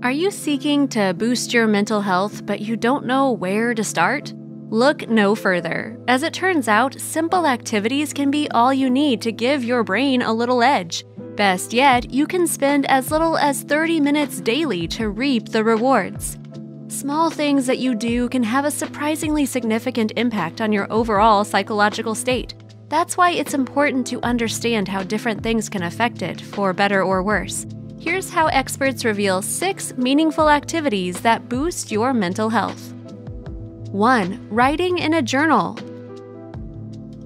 Are you seeking to boost your mental health, but you don't know where to start? Look no further. As it turns out, simple activities can be all you need to give your brain a little edge. Best yet, you can spend as little as 30 minutes daily to reap the rewards. Small things that you do can have a surprisingly significant impact on your overall psychological state. That's why it's important to understand how different things can affect it, for better or worse. Here's how experts reveal 6 meaningful activities that boost your mental health. 1. Writing in a journal.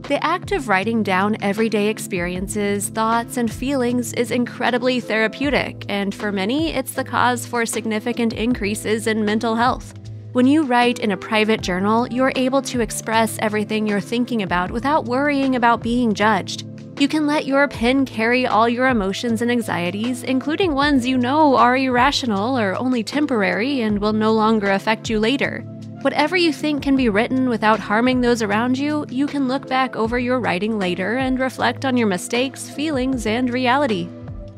The act of writing down everyday experiences, thoughts, and feelings is incredibly therapeutic, and for many, it's the cause for significant increases in mental health. When you write in a private journal, you're able to express everything you're thinking about without worrying about being judged. You can let your pen carry all your emotions and anxieties, including ones you know are irrational or only temporary and will no longer affect you later. Whatever you think can be written without harming those around you, you can look back over your writing later and reflect on your mistakes, feelings, and reality.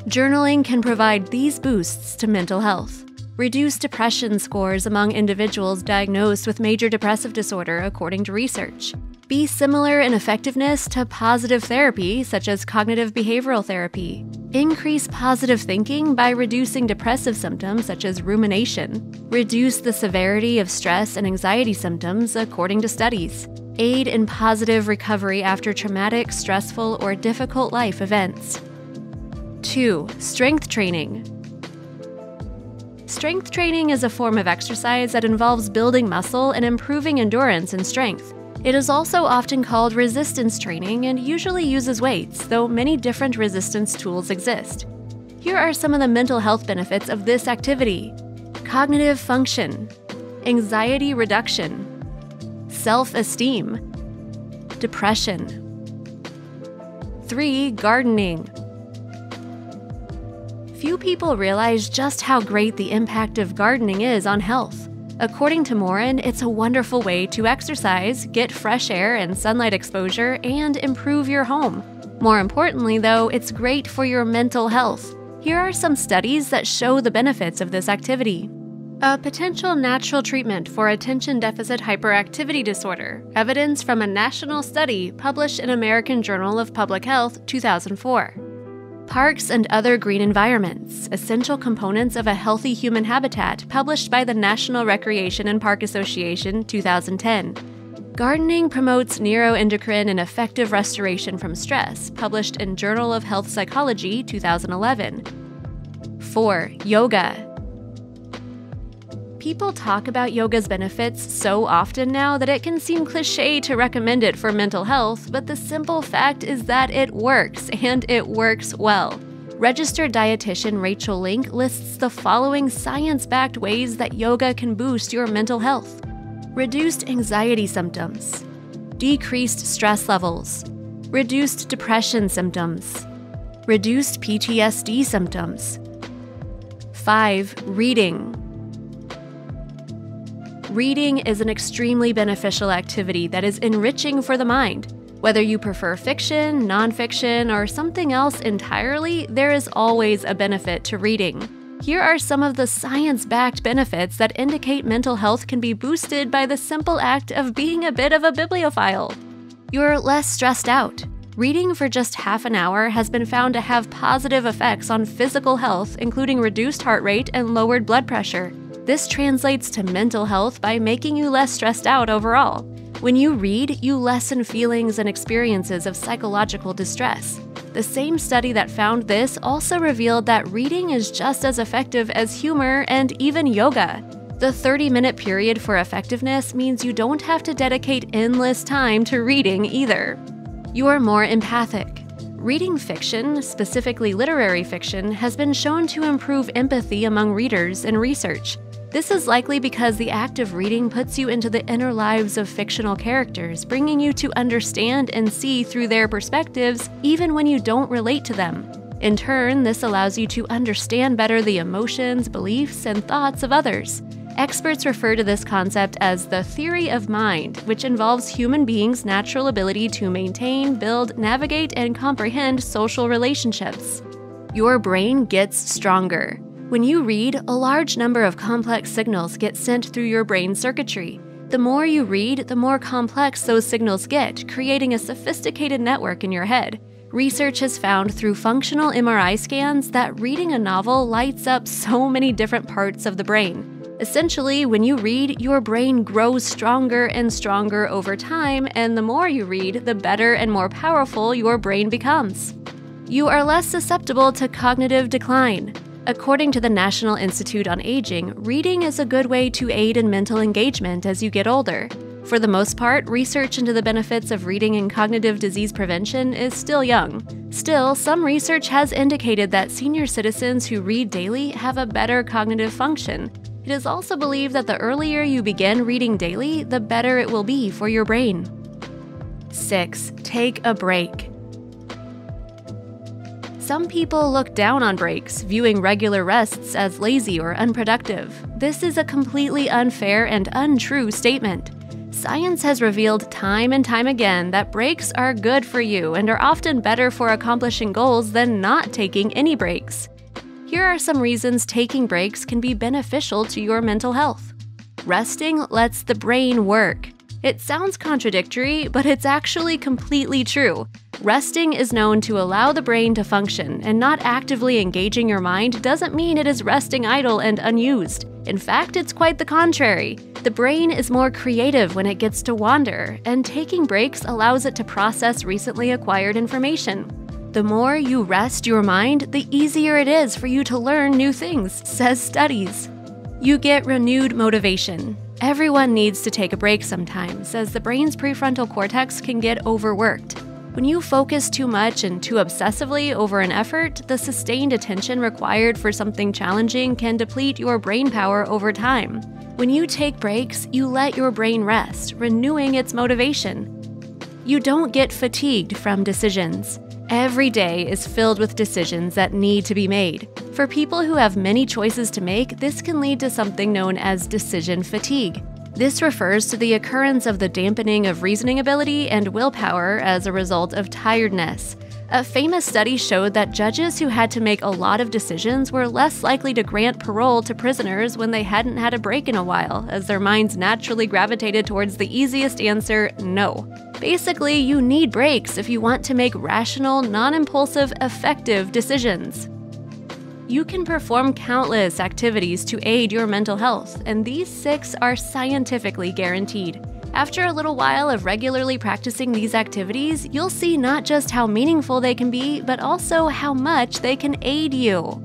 Journaling can provide these boosts to mental health. Reduce depression scores among individuals diagnosed with major depressive disorder, according to research. Be similar in effectiveness to positive therapy, such as cognitive behavioral therapy. Increase positive thinking by reducing depressive symptoms, such as rumination. Reduce the severity of stress and anxiety symptoms, according to studies. Aid in positive recovery after traumatic, stressful, or difficult life events. 2. Strength training. Strength training is a form of exercise that involves building muscle and improving endurance and strength. It is also often called resistance training and usually uses weights, though many different resistance tools exist. Here are some of the mental health benefits of this activity: cognitive function, anxiety reduction, self-esteem, depression. 3. Gardening. Few people realize just how great the impact of gardening is on health. According to Morin, it's a wonderful way to exercise, get fresh air and sunlight exposure, and improve your home. More importantly, though, it's great for your mental health. Here are some studies that show the benefits of this activity. A potential natural treatment for attention deficit hyperactivity disorder. Evidence from a national study published in American Journal of Public Health, 2004. Parks and other green environments, essential components of a healthy human habitat, published by the National Recreation and Park Association, 2010. Gardening promotes neuroendocrine and effective restoration from stress, published in Journal of Health Psychology, 2011. 4. Yoga. People talk about yoga's benefits so often now that it can seem cliché to recommend it for mental health, but the simple fact is that it works, and it works well. Registered dietitian Rachel Link lists the following science-backed ways that yoga can boost your mental health: reduced anxiety symptoms, decreased stress levels, reduced depression symptoms, reduced PTSD symptoms. 5. Reading. Reading is an extremely beneficial activity that is enriching for the mind. Whether you prefer fiction, nonfiction, or something else entirely, there is always a benefit to reading. Here are some of the science-backed benefits that indicate mental health can be boosted by the simple act of being a bit of a bibliophile. You're less stressed out. Reading for just half an hour has been found to have positive effects on physical health, including reduced heart rate and lowered blood pressure. This translates to mental health by making you less stressed out overall. When you read, you lessen feelings and experiences of psychological distress. The same study that found this also revealed that reading is just as effective as humor and even yoga. The 30-minute period for effectiveness means you don't have to dedicate endless time to reading either. You're more empathic. Reading fiction, specifically literary fiction, has been shown to improve empathy among readers in research. This is likely because the act of reading puts you into the inner lives of fictional characters, bringing you to understand and see through their perspectives even when you don't relate to them. In turn, this allows you to understand better the emotions, beliefs, and thoughts of others. Experts refer to this concept as the theory of mind, which involves human beings' natural ability to maintain, build, navigate, and comprehend social relationships. Your brain gets stronger. When you read, a large number of complex signals get sent through your brain's circuitry. The more you read, the more complex those signals get, creating a sophisticated network in your head. Research has found through functional MRI scans that reading a novel lights up so many different parts of the brain. Essentially, when you read, your brain grows stronger and stronger over time, and the more you read, the better and more powerful your brain becomes. You are less susceptible to cognitive decline. According to the National Institute on Aging, reading is a good way to aid in mental engagement as you get older. For the most part, research into the benefits of reading in cognitive disease prevention is still young. Still, some research has indicated that senior citizens who read daily have a better cognitive function. It is also believed that the earlier you begin reading daily, the better it will be for your brain. 6. Take a break. Some people look down on breaks, viewing regular rests as lazy or unproductive. This is a completely unfair and untrue statement. Science has revealed time and time again that breaks are good for you and are often better for accomplishing goals than not taking any breaks. Here are some reasons taking breaks can be beneficial to your mental health. Resting lets the brain work. It sounds contradictory, but it's actually completely true. Resting is known to allow the brain to function, and not actively engaging your mind doesn't mean it is resting idle and unused. In fact, it's quite the contrary. The brain is more creative when it gets to wander, and taking breaks allows it to process recently acquired information. The more you rest your mind, the easier it is for you to learn new things, says studies. You get renewed motivation. Everyone needs to take a break sometimes, as the brain's prefrontal cortex can get overworked. When you focus too much and too obsessively over an effort, the sustained attention required for something challenging can deplete your brain power over time. When you take breaks, you let your brain rest, renewing its motivation. You don't get fatigued from decisions. Every day is filled with decisions that need to be made. For people who have many choices to make, this can lead to something known as decision fatigue. This refers to the occurrence of the dampening of reasoning ability and willpower as a result of tiredness. A famous study showed that judges who had to make a lot of decisions were less likely to grant parole to prisoners when they hadn't had a break in a while, as their minds naturally gravitated towards the easiest answer, no. Basically, you need breaks if you want to make rational, non-impulsive, effective decisions. You can perform countless activities to aid your mental health, and these 6 are scientifically guaranteed. After a little while of regularly practicing these activities, you'll see not just how meaningful they can be, but also how much they can aid you.